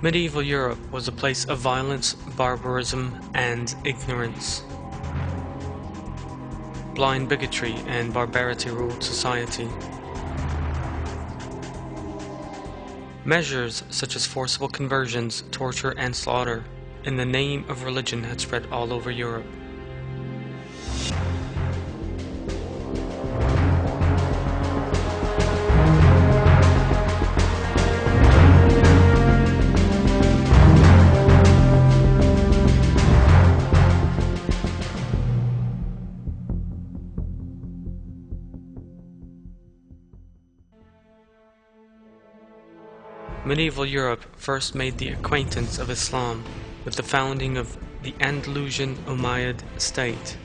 Medieval Europe was a place of violence, barbarism, and ignorance. Blind bigotry and barbarity ruled society. Measures such as forcible conversions, torture, and slaughter in the name of religion had spread all over Europe. Medieval Europe first made the acquaintance of Islam with the founding of the Andalusian Umayyad state.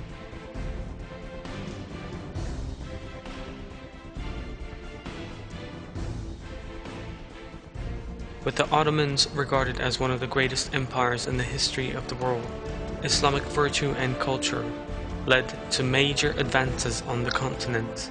With the Ottomans regarded as one of the greatest empires in the history of the world, Islamic virtue and culture led to major advances on the continent.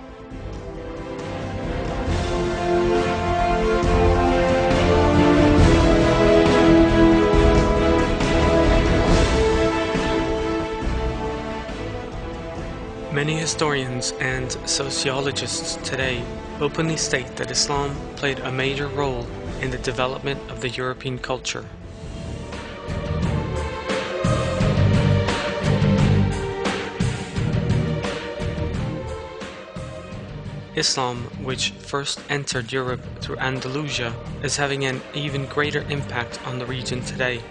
Many historians and sociologists today openly state that Islam played a major role in the development of the European culture. Islam, which first entered Europe through Andalusia, is having an even greater impact on the region today.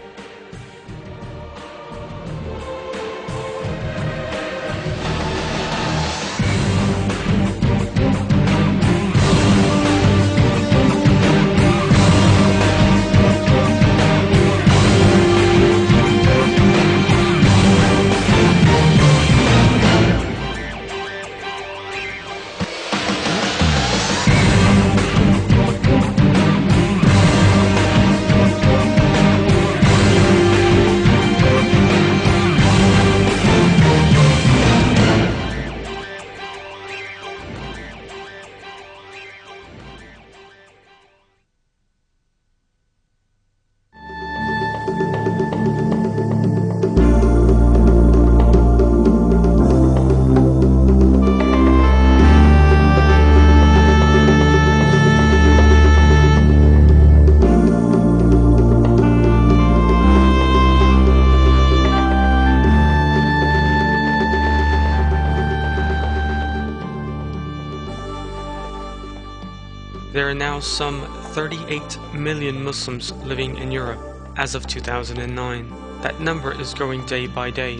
There are now some 38 million Muslims living in Europe as of 2009. That number is growing day by day.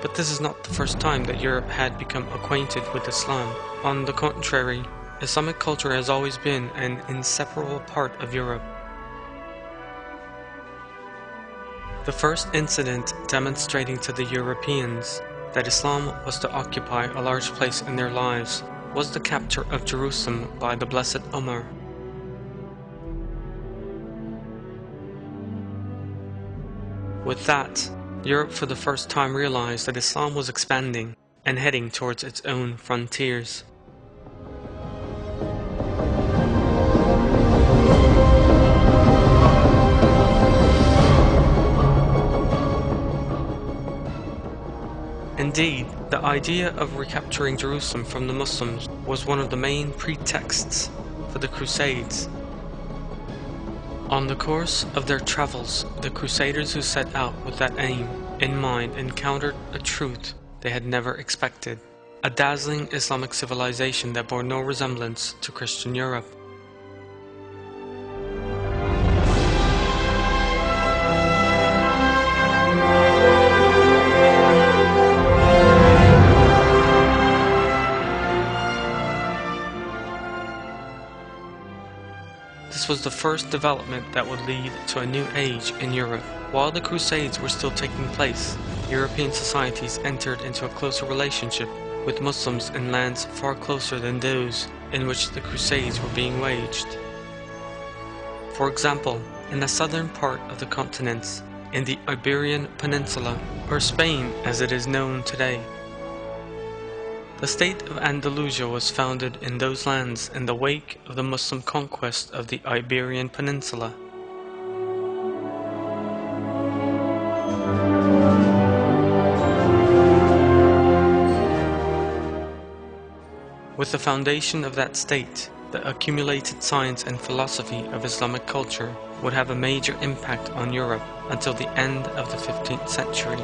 But this is not the first time that Europe had become acquainted with Islam. On the contrary, Islamic culture has always been an inseparable part of Europe. The first incident demonstrating to the Europeans that Islam was to occupy a large place in their lives was the capture of Jerusalem by the Blessed Umar. With that, Europe for the first time realized that Islam was expanding and heading towards its own frontiers. Indeed, the idea of recapturing Jerusalem from the Muslims was one of the main pretexts for the Crusades. On the course of their travels, the Crusaders who set out with that aim in mind encountered a truth they had never expected: a dazzling Islamic civilization that bore no resemblance to Christian Europe. This was the first development that would lead to a new age in Europe. While the Crusades were still taking place, European societies entered into a closer relationship with Muslims in lands far closer than those in which the Crusades were being waged. For example, in the southern part of the continent, in the Iberian Peninsula, or Spain as it is known today. The state of Andalusia was founded in those lands in the wake of the Muslim conquest of the Iberian Peninsula. With the foundation of that state, the accumulated science and philosophy of Islamic culture would have a major impact on Europe until the end of the 15th century.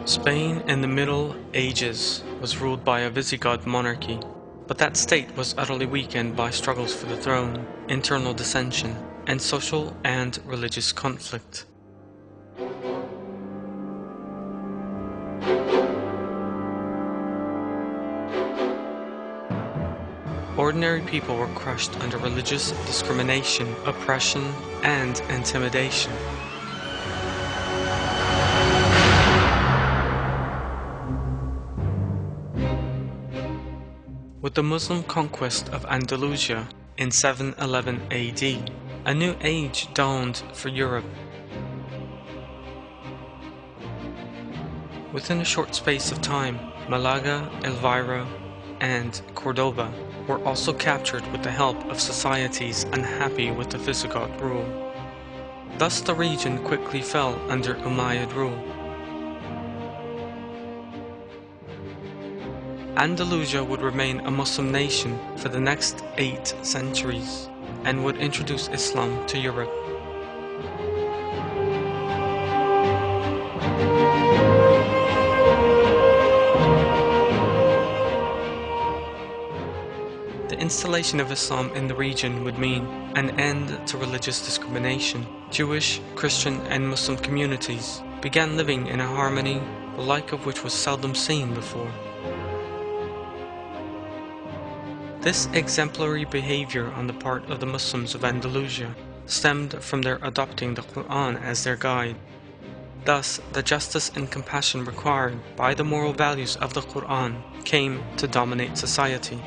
Spain in the Middle Ages was ruled by a Visigoth monarchy, but that state was utterly weakened by struggles for the throne, internal dissension, and social and religious conflict. Ordinary people were crushed under religious discrimination, oppression, and intimidation. With the Muslim conquest of Andalusia in 711 AD, a new age dawned for Europe. Within a short space of time, Malaga, Elvira, and Cordoba were also captured with the help of societies unhappy with the Visigoth rule. Thus the region quickly fell under Umayyad rule. Andalusia would remain a Muslim nation for the next 8 centuries and would introduce Islam to Europe. The installation of Islam in the region would mean an end to religious discrimination. Jewish, Christian, and Muslim communities began living in a harmony the like of which was seldom seen before. This exemplary behavior on the part of the Muslims of Andalusia stemmed from their adopting the Quran as their guide. Thus, the justice and compassion required by the moral values of the Quran came to dominate society.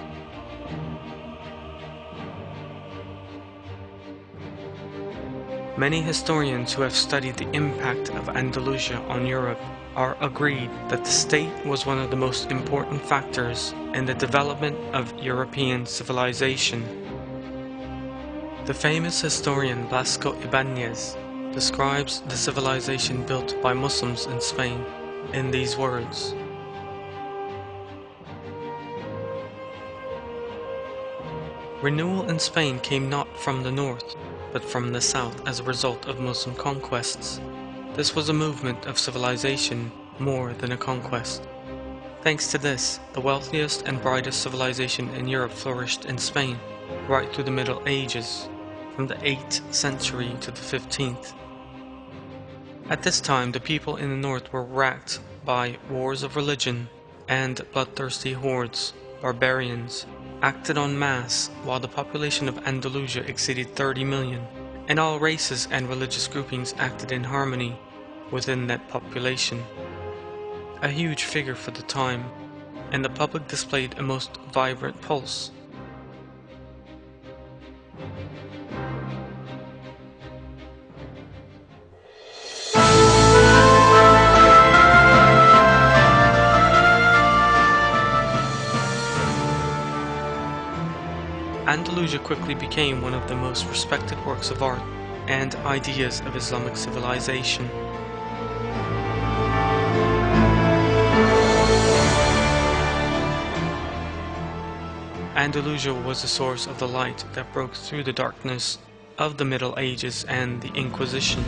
Many historians who have studied the impact of Andalusia on Europe are agreed that the state was one of the most important factors in the development of European civilization. The famous historian Blasco Ibáñez describes the civilization built by Muslims in Spain in these words: "Renewal in Spain came not from the north, but from the south as a result of Muslim conquests. This was a movement of civilization more than a conquest. Thanks to this, the wealthiest and brightest civilization in Europe flourished in Spain, right through the Middle Ages, from the 8th century to the 15th. At this time, the people in the north were racked by wars of religion, and bloodthirsty hordes, barbarians, acted en masse, while the population of Andalusia exceeded 30 million, and all races and religious groupings acted in harmony within that population. A huge figure for the time, and the public displayed a most vibrant pulse. Andalusia quickly became one of the most respected works of art and ideas of Islamic civilization. Andalusia was the source of the light that broke through the darkness of the Middle Ages and the Inquisition.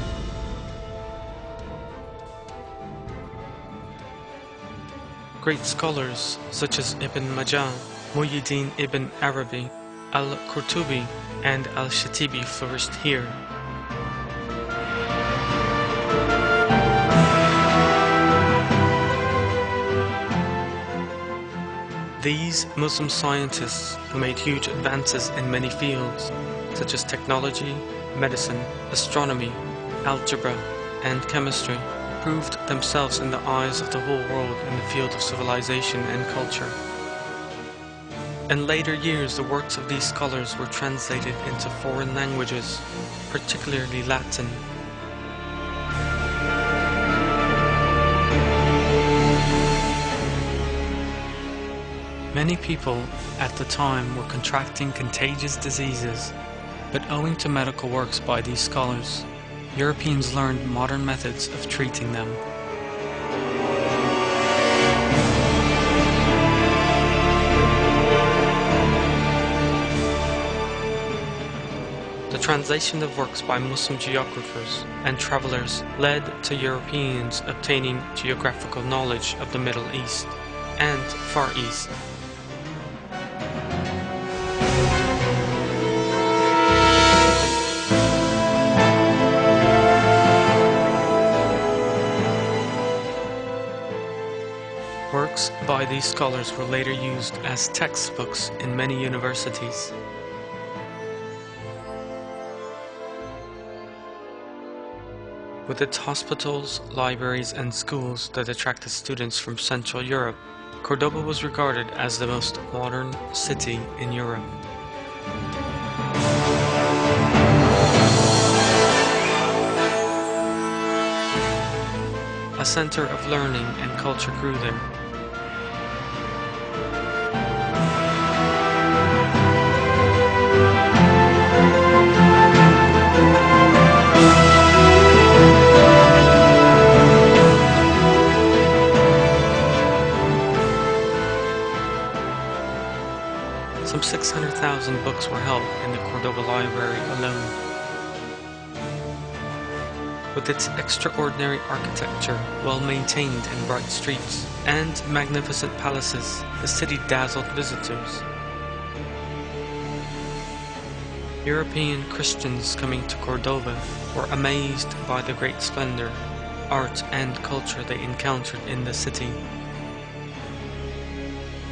Great scholars such as Ibn Majah, Muhyiddin ibn Arabi, al-Qurtubi, and al-Shatibi flourished here. These Muslim scientists, who made huge advances in many fields, such as technology, medicine, astronomy, algebra, and chemistry, proved themselves in the eyes of the whole world in the field of civilization and culture. In later years, the works of these scholars were translated into foreign languages, particularly Latin. Many people at the time were contracting contagious diseases, but owing to medical works by these scholars, Europeans learned modern methods of treating them. The translation of works by Muslim geographers and travelers led to Europeans obtaining geographical knowledge of the Middle East and Far East. Works by these scholars were later used as textbooks in many universities. With its hospitals, libraries, and schools that attracted students from Central Europe, Cordoba was regarded as the most modern city in Europe. A center of learning and culture grew there. Some 600,000 books were held in the Cordoba Library alone. With its extraordinary architecture, well-maintained and bright streets, and magnificent palaces, the city dazzled visitors. European Christians coming to Cordoba were amazed by the great splendor, art, and culture they encountered in the city.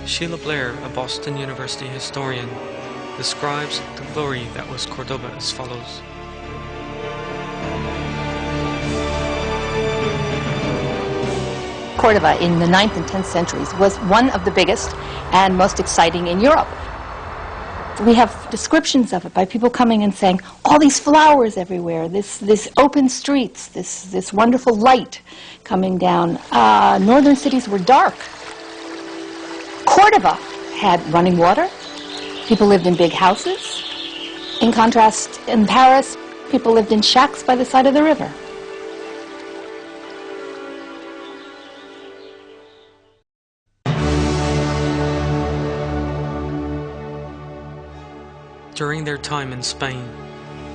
Sheila Blair, a Boston University historian, describes the glory that was Cordoba as follows. Cordoba in the 9th and 10th centuries was one of the biggest and most exciting in Europe. We have descriptions of it by people coming and saying, all these flowers everywhere, this open streets, this wonderful light coming down. Northern cities were dark. Cordoba had running water. People lived in big houses. In contrast, in Paris, people lived in shacks by the side of the river. During their time in Spain,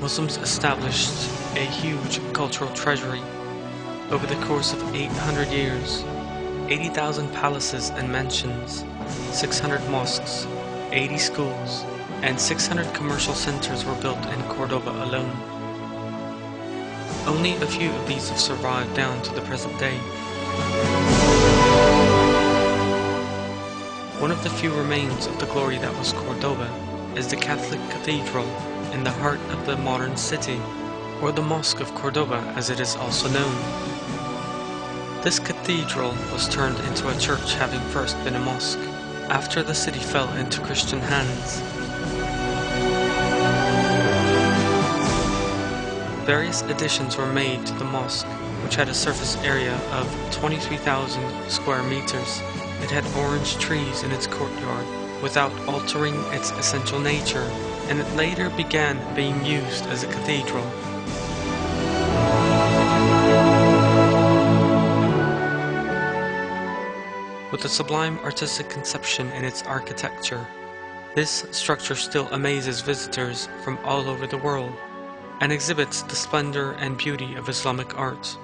Muslims established a huge cultural treasury. Over the course of 800 years, 80,000 palaces and mansions, 600 mosques, 80 schools, and 600 commercial centers were built in Cordoba alone. Only a few of these have survived down to the present day. One of the few remains of the glory that was Cordoba is the Catholic Cathedral in the heart of the modern city, or the Mosque of Cordoba as it is also known. This cathedral was turned into a church, having first been a mosque, after the city fell into Christian hands. Various additions were made to the mosque, which had a surface area of 23,000 square meters. It had orange trees in its courtyard, without altering its essential nature, and it later began being used as a cathedral. With a sublime artistic conception in its architecture, this structure still amazes visitors from all over the world and exhibits the splendor and beauty of Islamic art.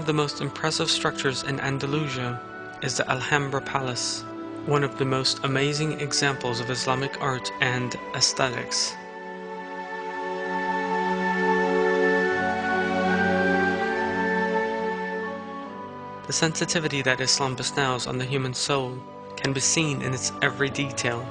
the most impressive structures in Andalusia is the Alhambra Palace, one of the most amazing examples of Islamic art and aesthetics. The sensitivity that Islam bestows on the human soul can be seen in its every detail.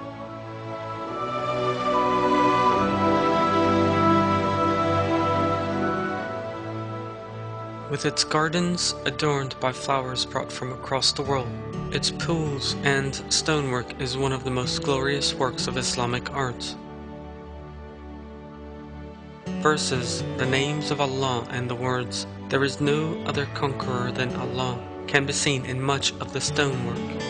With its gardens adorned by flowers brought from across the world, its pools and stonework is one of the most glorious works of Islamic art. Verses, the names of Allah and the words, "There is no other conqueror than Allah," can be seen in much of the stonework.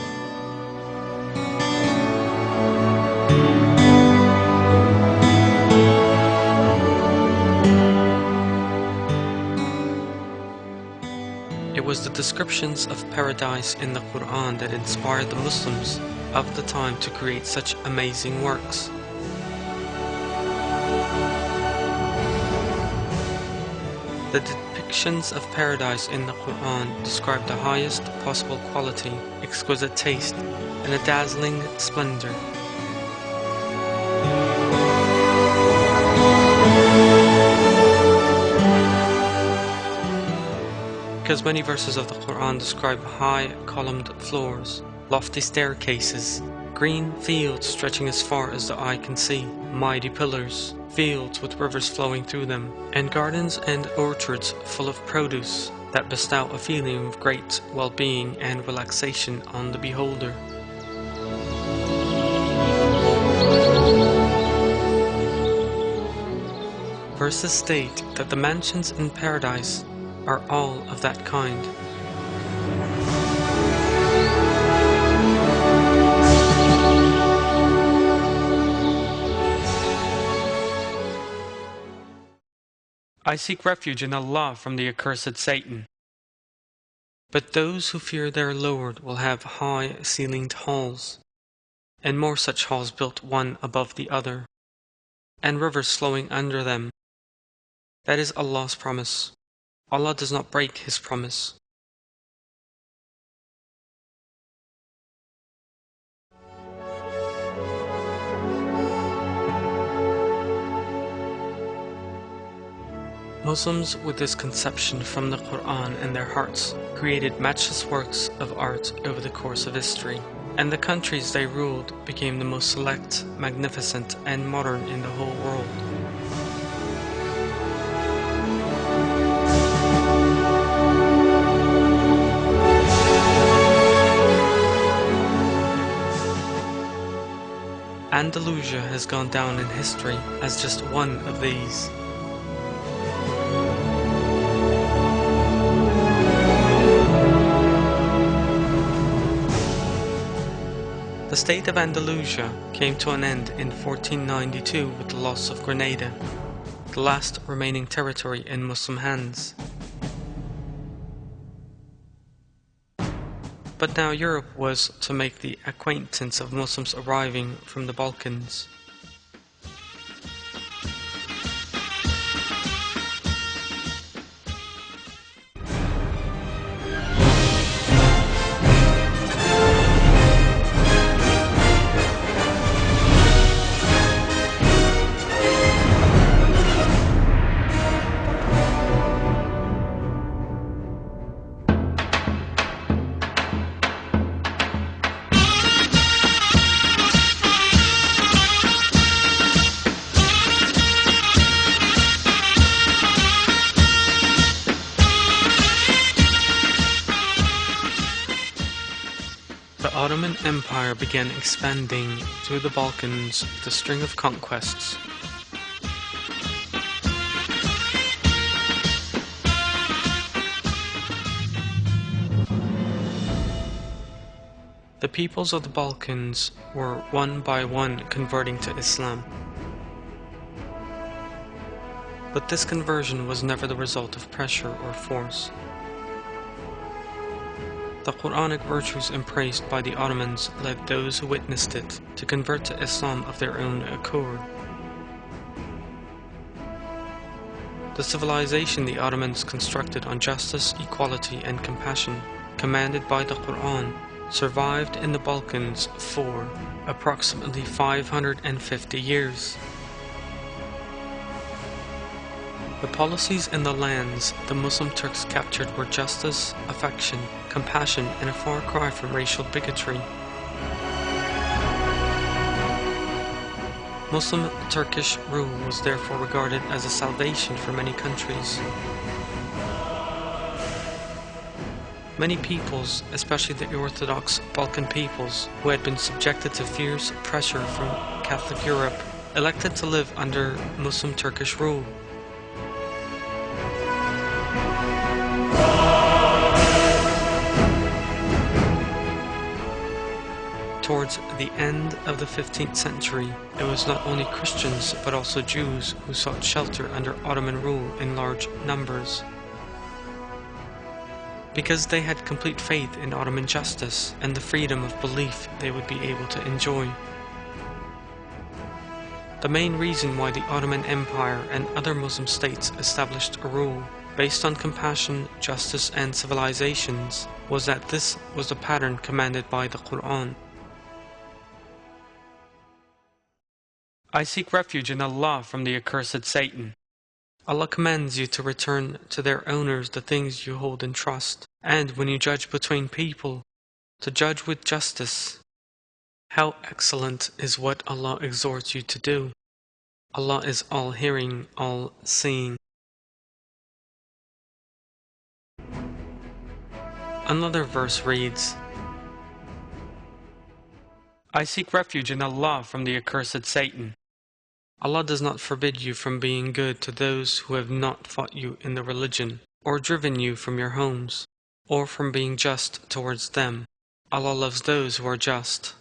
It was the descriptions of paradise in the Quran that inspired the Muslims of the time to create such amazing works. The depictions of paradise in the Quran describe the highest possible quality, exquisite taste, and a dazzling splendor. Because many verses of the Quran describe high columned floors, lofty staircases, green fields stretching as far as the eye can see, mighty pillars, fields with rivers flowing through them, and gardens and orchards full of produce that bestow a feeling of great well-being and relaxation on the beholder. Verses state that the mansions in paradise are all of that kind. I seek refuge in Allah from the accursed Satan. But those who fear their Lord will have high-ceilinged halls, and more such halls built one above the other, and rivers flowing under them. That is Allah's promise. Allah does not break His promise. Muslims with this conception from the Quran in their hearts created matchless works of art over the course of history, and the countries they ruled became the most select, magnificent, and modern in the whole world. Andalusia has gone down in history as just one of these. The state of Andalusia came to an end in 1492 with the loss of Grenada, the last remaining territory in Muslim hands. But now Europe was to make the acquaintance of Muslims arriving from the Balkans. The Ottoman Empire began expanding through the Balkans with a string of conquests. The peoples of the Balkans were one by one converting to Islam. But this conversion was never the result of pressure or force. The Quranic virtues embraced by the Ottomans led those who witnessed it to convert to Islam of their own accord. The civilization the Ottomans constructed on justice, equality, and compassion, commanded by the Quran, survived in the Balkans for approximately 550 years. The policies and the lands the Muslim Turks captured were justice, affection, compassion, and a far cry from racial bigotry. Muslim Turkish rule was therefore regarded as a salvation for many countries. Many peoples, especially the Orthodox Balkan peoples, who had been subjected to fierce pressure from Catholic Europe, elected to live under Muslim Turkish rule. Towards the end of the 15th century, it was not only Christians but also Jews who sought shelter under Ottoman rule in large numbers. Because they had complete faith in Ottoman justice and the freedom of belief they would be able to enjoy. The main reason why the Ottoman Empire and other Muslim states established a rule based on compassion, justice, and civilizations was that this was the pattern commanded by the Quran. I seek refuge in Allah from the accursed Satan. Allah commands you to return to their owners the things you hold in trust, and when you judge between people, to judge with justice. How excellent is what Allah exhorts you to do. Allah is all-hearing, all-seeing. Another verse reads, I seek refuge in Allah from the accursed Satan. Allah does not forbid you from being good to those who have not fought you in the religion, or driven you from your homes, or from being just towards them. Allah loves those who are just.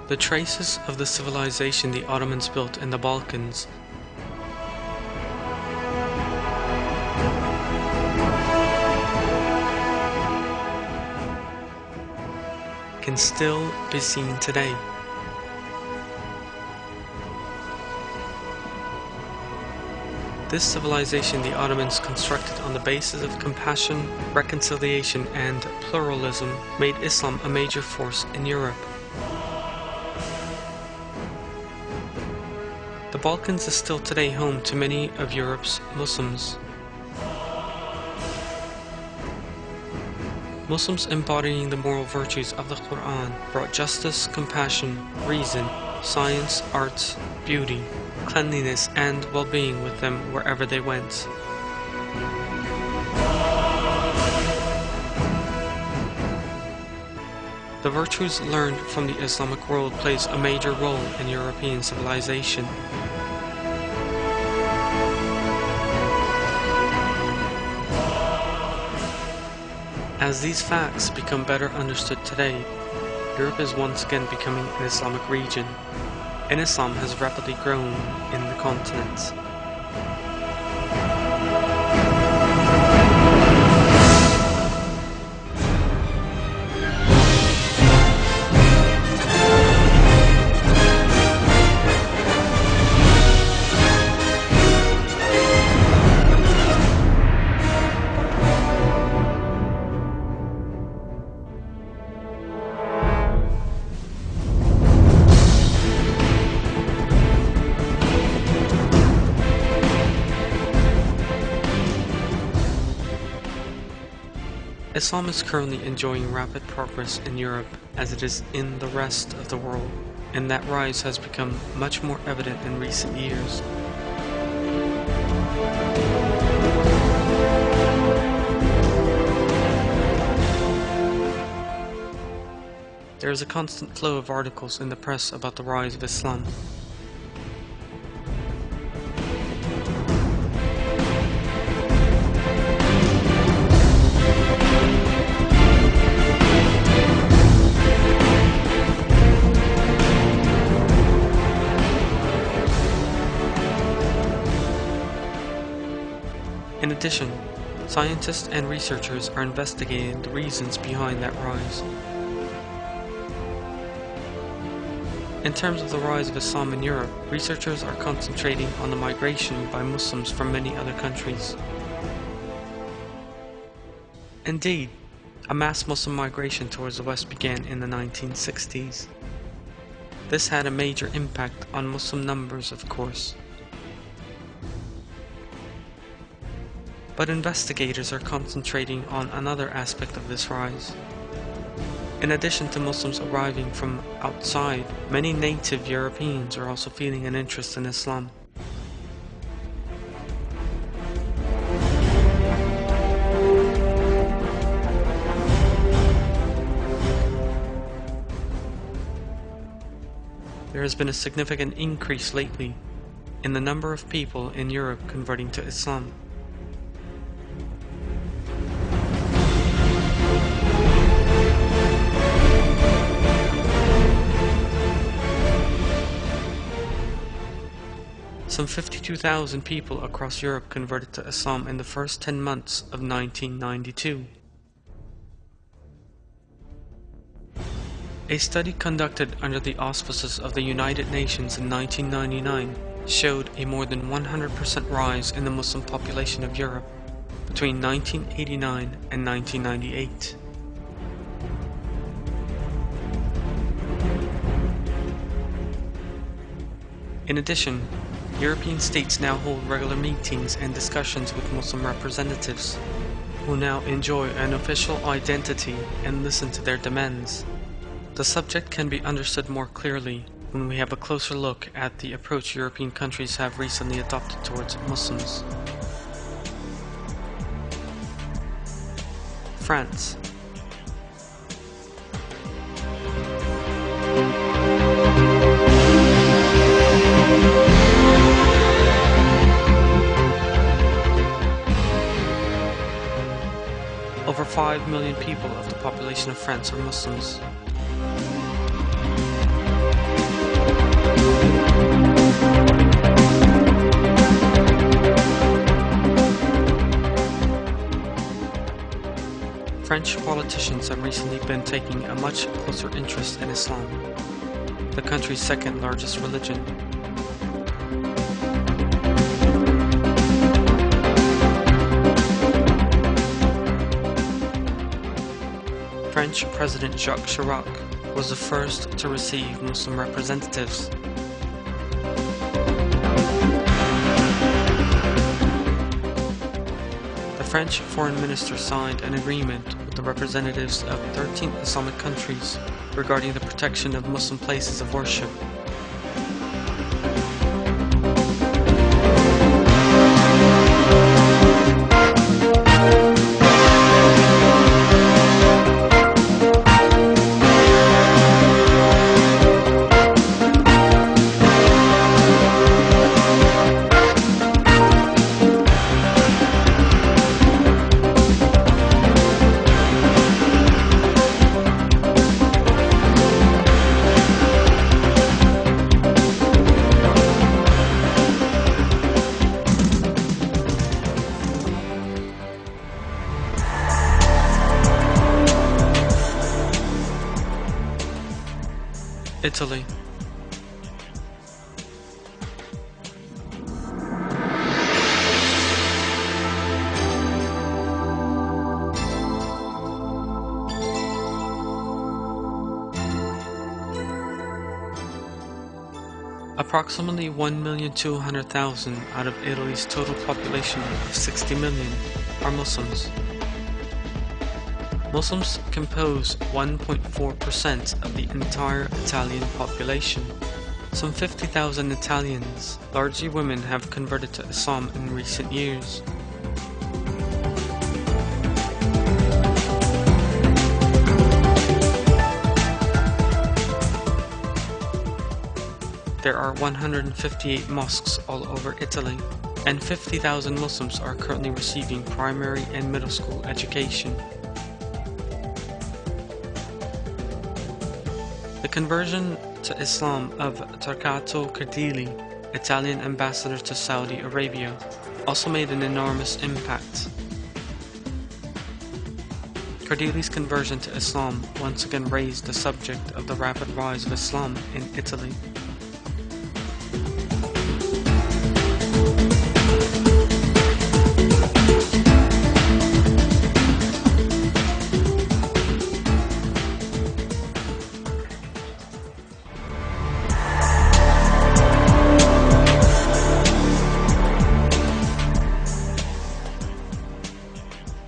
The traces of the civilization the Ottomans built in the Balkans can still be seen today. This civilization the Ottomans constructed on the basis of compassion, reconciliation, and pluralism made Islam a major force in Europe. The Balkans is still today home to many of Europe's Muslims. Muslims embodying the moral virtues of the Quran brought justice, compassion, reason, science, arts, beauty, cleanliness, and well-being with them wherever they went. The virtues learned from the Islamic world plays a major role in European civilization. As these facts become better understood today, Europe is once again becoming an Islamic region, and Islam has rapidly grown in the continent. Islam is currently enjoying rapid progress in Europe as it is in the rest of the world, and that rise has become much more evident in recent years. There is a constant flow of articles in the press about the rise of Islam. In addition, scientists and researchers are investigating the reasons behind that rise. In terms of the rise of Islam in Europe, researchers are concentrating on the migration by Muslims from many other countries. Indeed, a mass Muslim migration towards the West began in the 1960s. This had a major impact on Muslim numbers, of course. But investigators are concentrating on another aspect of this rise. In addition to Muslims arriving from outside, many native Europeans are also feeling an interest in Islam. There has been a significant increase lately in the number of people in Europe converting to Islam. Some 52,000 people across Europe converted to Islam in the first 10 months of 1992. A study conducted under the auspices of the United Nations in 1999 showed a more than 100% rise in the Muslim population of Europe between 1989 and 1998. In addition, European states now hold regular meetings and discussions with Muslim representatives, who now enjoy an official identity and listen to their demands. The subject can be understood more clearly when we have a closer look at the approach European countries have recently adopted towards Muslims. France. Over 5 million people of the population of France are Muslims. French politicians have recently been taking a much closer interest in Islam, the country's second largest religion. French President Jacques Chirac was the first to receive Muslim representatives. The French foreign minister signed an agreement with the representatives of 13 Islamic countries regarding the protection of Muslim places of worship. Italy. Approximately 1,200,000 out of Italy's total population of 60 million are Muslims. Muslims compose 1.4% of the entire Italian population. Some 50,000 Italians, largely women, have converted to Islam in recent years. There are 158 mosques all over Italy, and 50,000 Muslims are currently receiving primary and middle school education. The conversion to Islam of Torquato Cardilli, Italian ambassador to Saudi Arabia, also made an enormous impact, Fedeli's conversion to Islam once again raised the subject of the rapid rise of Islam in Italy.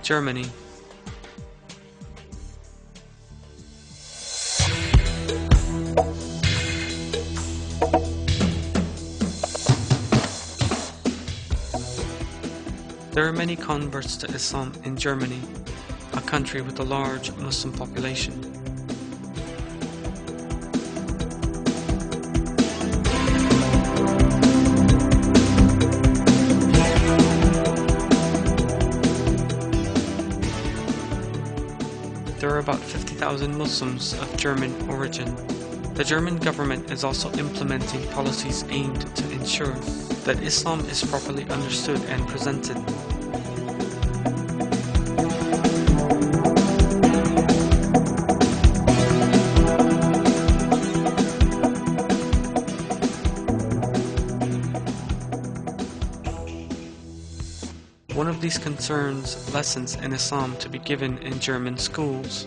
Germany. There are many converts to Islam in Germany, a country with a large Muslim population. There are about 50,000 Muslims of German origin. The German government is also implementing policies aimed to ensure that Islam is properly understood and presented. One of these concerns lessons in Islam to be given in German schools.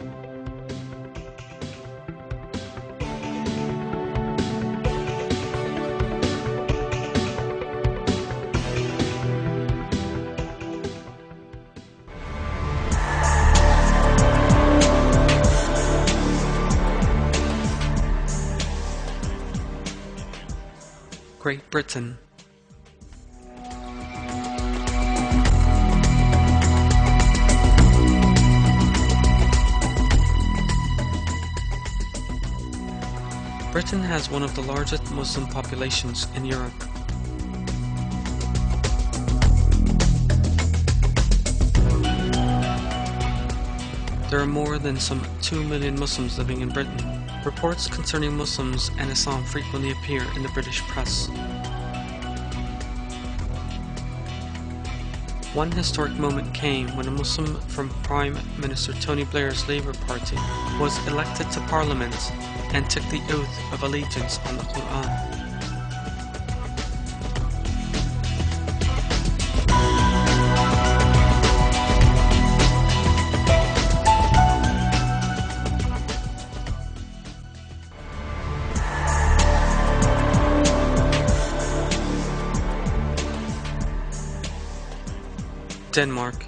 Great Britain. Britain has one of the largest Muslim populations in Europe. There are more than some 2 million Muslims living in Britain. Reports concerning Muslims and Islam frequently appear in the British press. One historic moment came when a Muslim from Prime Minister Tony Blair's Labour Party was elected to Parliament and took the oath of allegiance on the Quran. Denmark.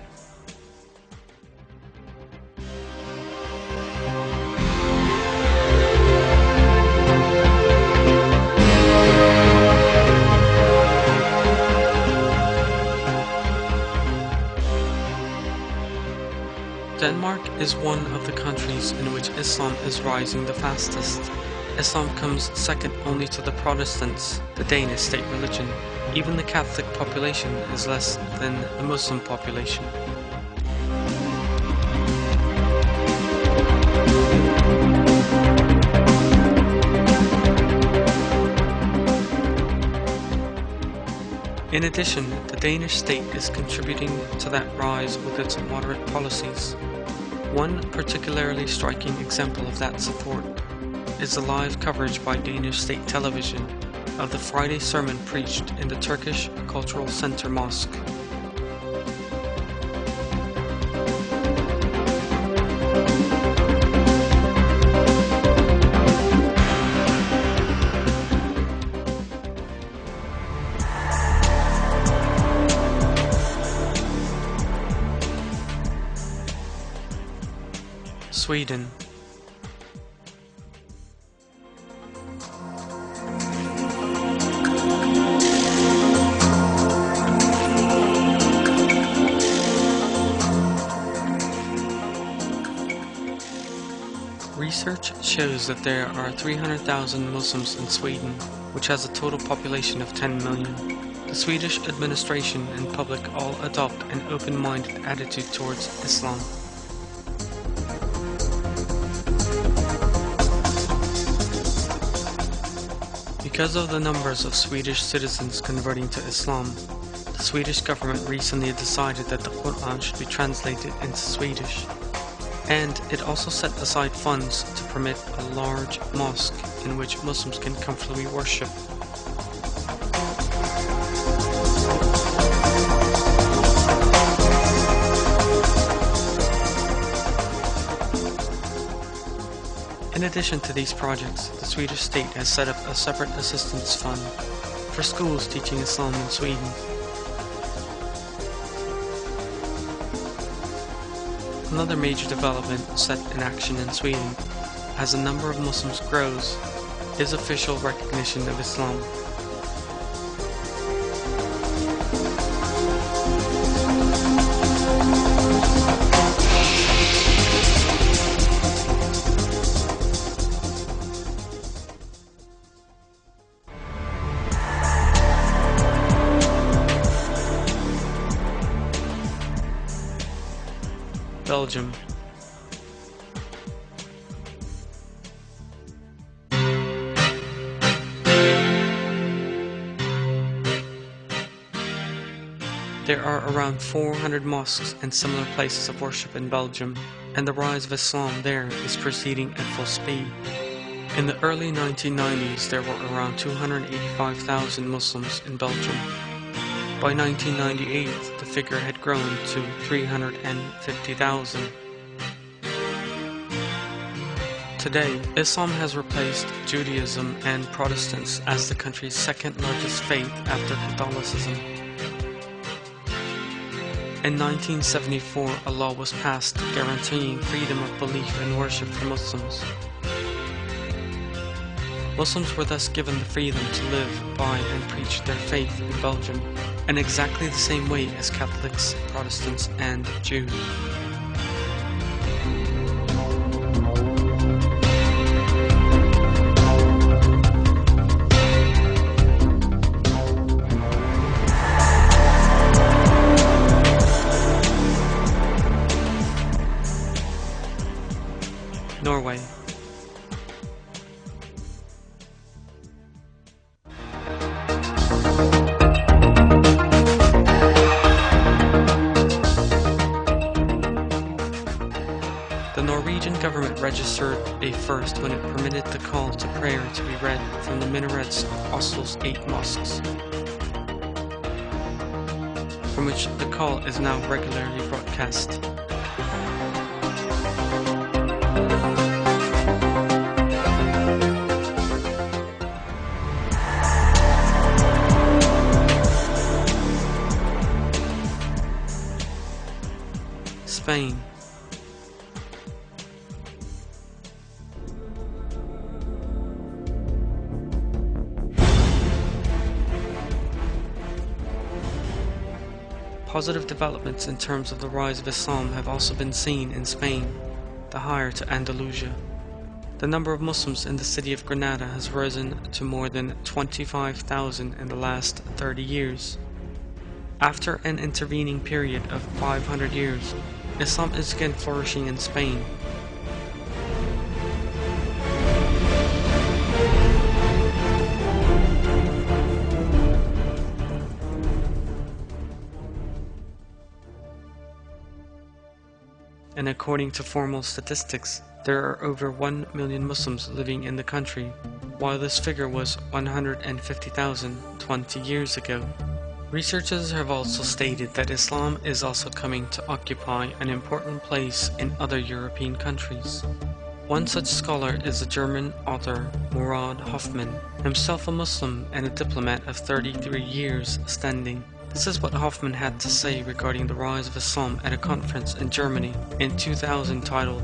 Denmark is one of the countries in which Islam is rising the fastest. Islam comes second only to the Protestants, the Danish state religion. Even the Catholic population is less than the Muslim population. In addition, the Danish state is contributing to that rise with its moderate policies. One particularly striking example of that support is the live coverage by Danish state television of the Friday sermon preached in the Turkish Cultural Center Mosque. Sweden. Research shows that there are 300,000 Muslims in Sweden, which has a total population of 10 million. The Swedish administration and public all adopt an open-minded attitude towards Islam. Because of the numbers of Swedish citizens converting to Islam, the Swedish government recently decided that the Quran should be translated into Swedish. and it also set aside funds to permit a large mosque in which Muslims can comfortably worship. In addition to these projects, the Swedish state has set up a separate assistance fund for schools teaching Islam in Sweden. Another major development set in action in Sweden, as the number of Muslims grows, is official recognition of Islam. Belgium. There are around 400 mosques and similar places of worship in Belgium, and the rise of Islam there is proceeding at full speed. In the early 1990s, there were around 285,000 Muslims in Belgium. By 1998, the figure had grown to 350,000. Today, Islam has replaced Judaism and Protestants as the country's second largest faith after Catholicism. In 1974, a law was passed guaranteeing freedom of belief and worship for Muslims. Muslims were thus given the freedom to live by and preach their faith in Belgium, in exactly the same way as Catholics, Protestants, and Jews. Norway. The Norwegian government registered a first when it permitted the call to prayer to be read from the minarets of Oslo's 8 mosques, from which the call is now regularly broadcast. Spain. Positive developments in terms of the rise of Islam have also been seen in Spain, the heir to Andalusia. The number of Muslims in the city of Granada has risen to more than 25,000 in the last 30 years. After an intervening period of 500 years, Islam is again flourishing in Spain. And according to formal statistics, there are over 1 million Muslims living in the country, while this figure was 150,000 20 years ago. Researchers have also stated that Islam is also coming to occupy an important place in other European countries. One such scholar is the German author Murad Hoffmann, himself a Muslim and a diplomat of 33 years standing. This is what Hoffmann had to say regarding the rise of Islam at a conference in Germany in 2000 titled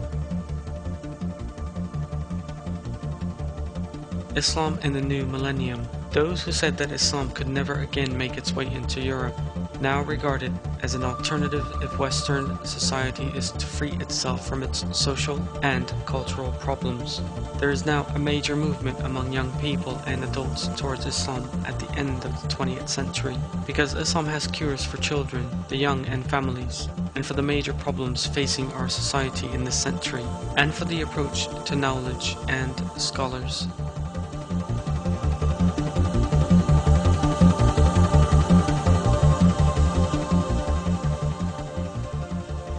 Islam in the New Millennium. Those who said that Islam could never again make its way into Europe now regard it as an alternative if Western society is to free itself from its social and cultural problems. There is now a major movement among young people and adults towards Islam at the end of the 20th century, because Islam has cures for children, the young and families, and for the major problems facing our society in this century, and for the approach to knowledge and scholars.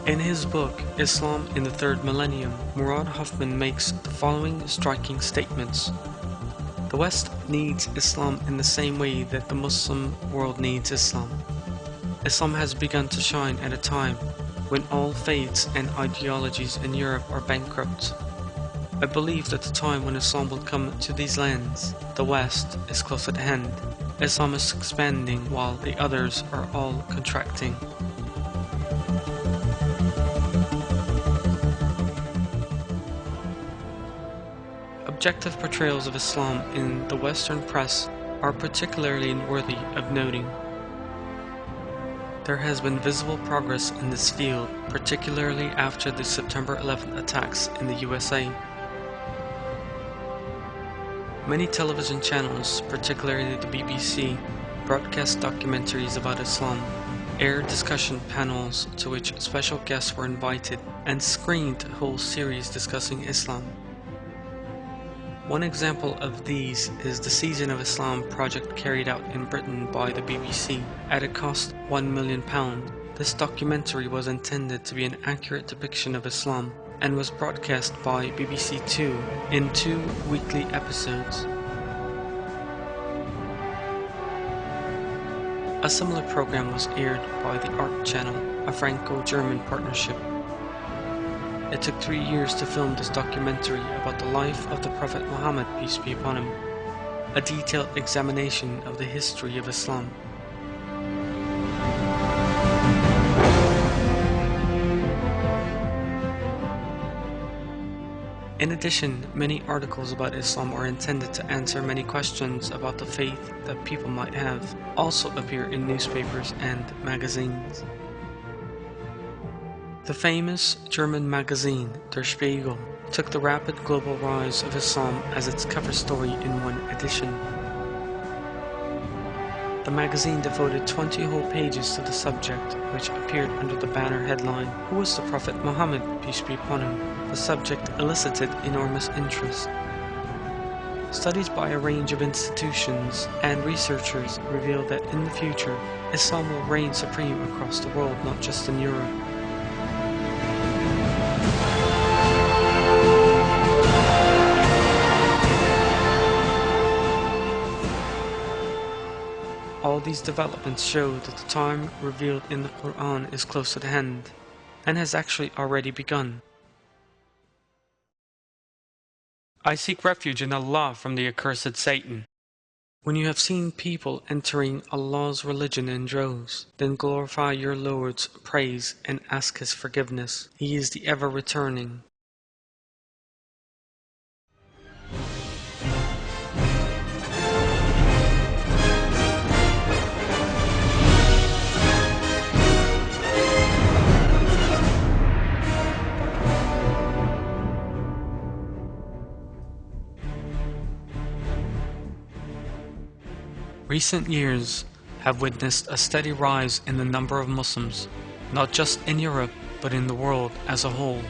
In his his book, Islam in the Third Millennium, Murad Hoffman makes the following striking statements. The West needs Islam in the same way that the Muslim world needs Islam. Islam has begun to shine at a time when all faiths and ideologies in Europe are bankrupt. I believe that the time when Islam will come to these lands, the West, is close at hand. Islam is expanding while the others are all contracting. Objective portrayals of Islam in the Western press are particularly worthy of noting. There has been visible progress in this field, particularly after the September 11th attacks in the USA. Many television channels, particularly the BBC, broadcast documentaries about Islam, aired discussion panels to which special guests were invited, and screened whole series discussing Islam. One example of these is the Season of Islam project carried out in Britain by the BBC at a cost £1 million. This documentary was intended to be an accurate depiction of Islam and was broadcast by BBC Two in 2 weekly episodes. A similar program was aired by the Art Channel, a Franco-German partnership. It took 3 years to film this documentary about the life of the Prophet Muhammad, peace be upon him, a detailed examination of the history of Islam. In addition, many articles about Islam are intended to answer many questions about the faith that people might have, also appear in newspapers and magazines. The famous German magazine Der Spiegel took the rapid global rise of Islam as its cover story in one edition. The magazine devoted 20 whole pages to the subject, which appeared under the banner headline, "Who is the Prophet Muhammad, peace be upon him?" The subject elicited enormous interest. Studies by a range of institutions and researchers reveal that in the future, Islam will reign supreme across the world, not just in Europe. All these developments show that the time revealed in the Quran is close at hand, and has actually already begun. I seek refuge in Allah from the accursed Satan. When you have seen people entering Allah's religion in droves, then glorify your Lord's praise and ask His forgiveness. He is the ever-returning. Recent years have witnessed a steady rise in the number of Muslims, not just in Europe, but in the world as a whole.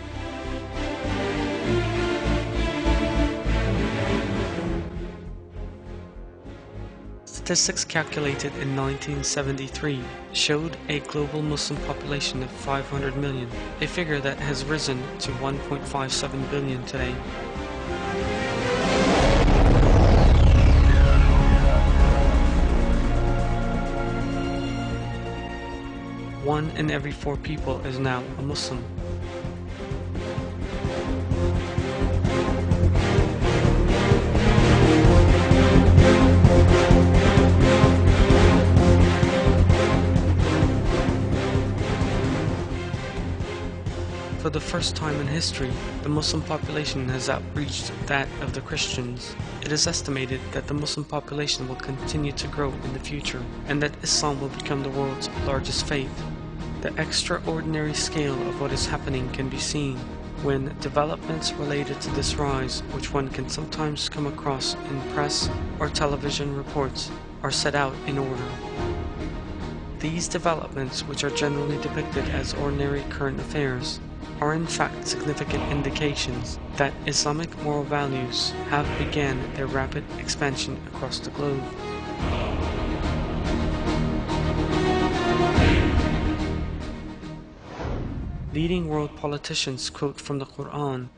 Statistics calculated in 1973 showed a global Muslim population of 500 million, a figure that has risen to 1.57 billion today. One in every 4 people is now a Muslim. For the first time in history, the Muslim population has outreached that of the Christians. It is estimated that the Muslim population will continue to grow in the future, and that Islam will become the world's largest faith. The extraordinary scale of what is happening can be seen when developments related to this rise, which one can sometimes come across in press or television reports, are set out in order. These developments, which are generally depicted as ordinary current affairs, are in fact significant indications that Islamic moral values have begun their rapid expansion across the globe. Leading world politicians quote from the Quran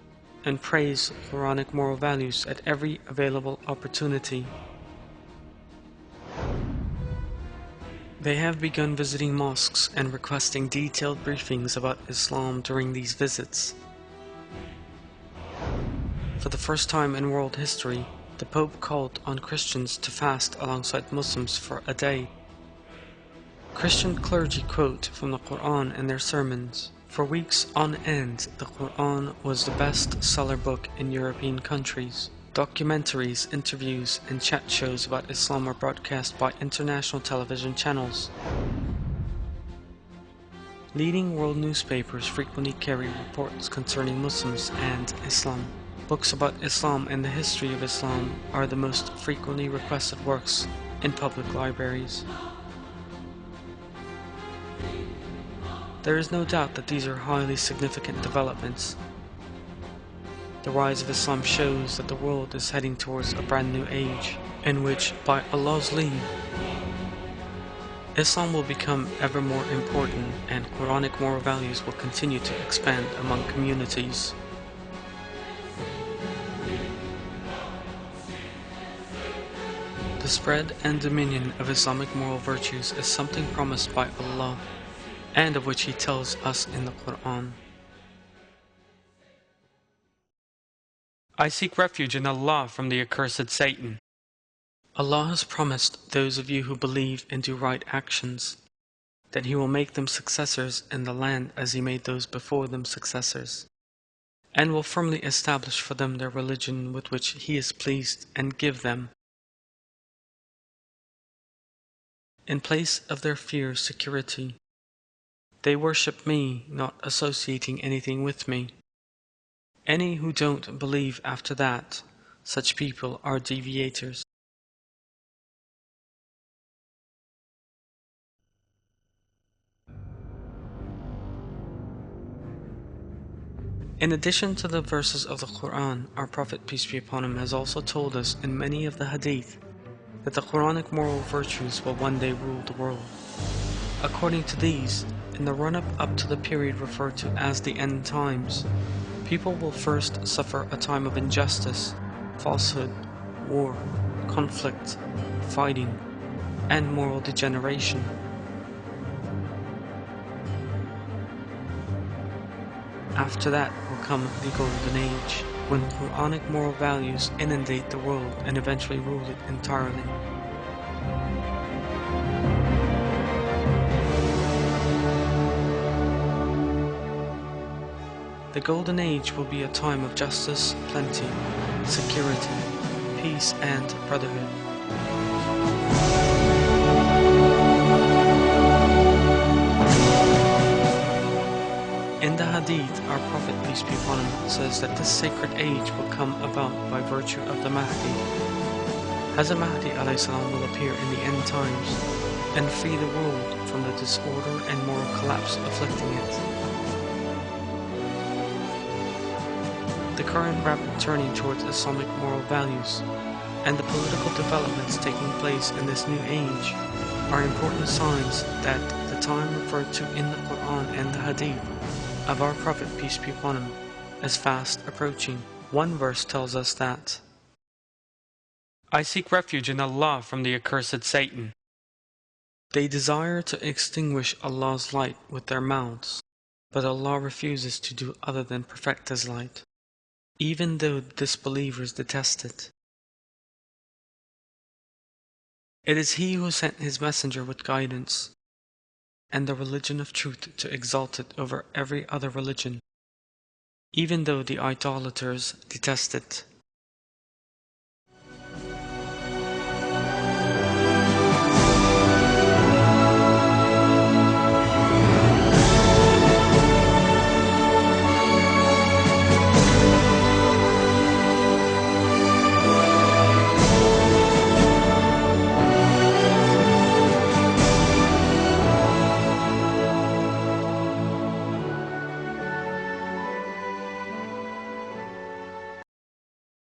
and praise Quranic moral values at every available opportunity. They have begun visiting mosques and requesting detailed briefings about Islam during these visits. For the first time in world history, the Pope called on Christians to fast alongside Muslims for a day. Christian clergy quote from the Quran in their sermons. For weeks on end, the Quran was the best-seller book in European countries. Documentaries, interviews, and chat shows about Islam are broadcast by international television channels. Leading world newspapers frequently carry reports concerning Muslims and Islam. Books about Islam and the history of Islam are the most frequently requested works in public libraries. There is no doubt that these are highly significant developments. The rise of Islam shows that the world is heading towards a brand new age, in which, by Allah's leave, Islam will become ever more important and Quranic moral values will continue to expand among communities. The spread and dominion of Islamic moral virtues is something promised by Allah, and of which He tells us in the Quran. I seek refuge in Allah from the accursed Satan. Allah has promised those of you who believe and do right actions that He will make them successors in the land as He made those before them successors, and will firmly establish for them their religion with which He is pleased and give them, in place of their fear, security. They worship me, not associating anything with me. Any who don't believe after that, such people are deviators. In addition to the verses of the Quran, our Prophet, peace be upon him, has also told us in many of the Hadith that the Quranic moral virtues will one day rule the world. According to these, in the run-up to the period referred to as the end times, people will first suffer a time of injustice, falsehood, war, conflict, fighting, and moral degeneration. After that will come the Golden Age, when Quranic moral values inundate the world and eventually rule it entirely. The Golden Age will be a time of justice, plenty, security, peace, and brotherhood. In the Hadith, our Prophet, peace be upon him, says that this sacred age will come about by virtue of the Mahdi. Hazrat Mahdi a.s. will appear in the end times and free the world from the disorder and moral collapse afflicting it. The current rapid turning towards Islamic moral values and the political developments taking place in this new age are important signs that the time referred to in the Quran and the Hadith of our Prophet, peace be upon him, is fast approaching. One verse tells us that, I seek refuge in Allah from the accursed Satan. They desire to extinguish Allah's light with their mouths, but Allah refuses to do other than perfect His light, even though disbelievers detest it. It is He who sent His messenger with guidance and the religion of truth to exalt it over every other religion, even though the idolaters detest it.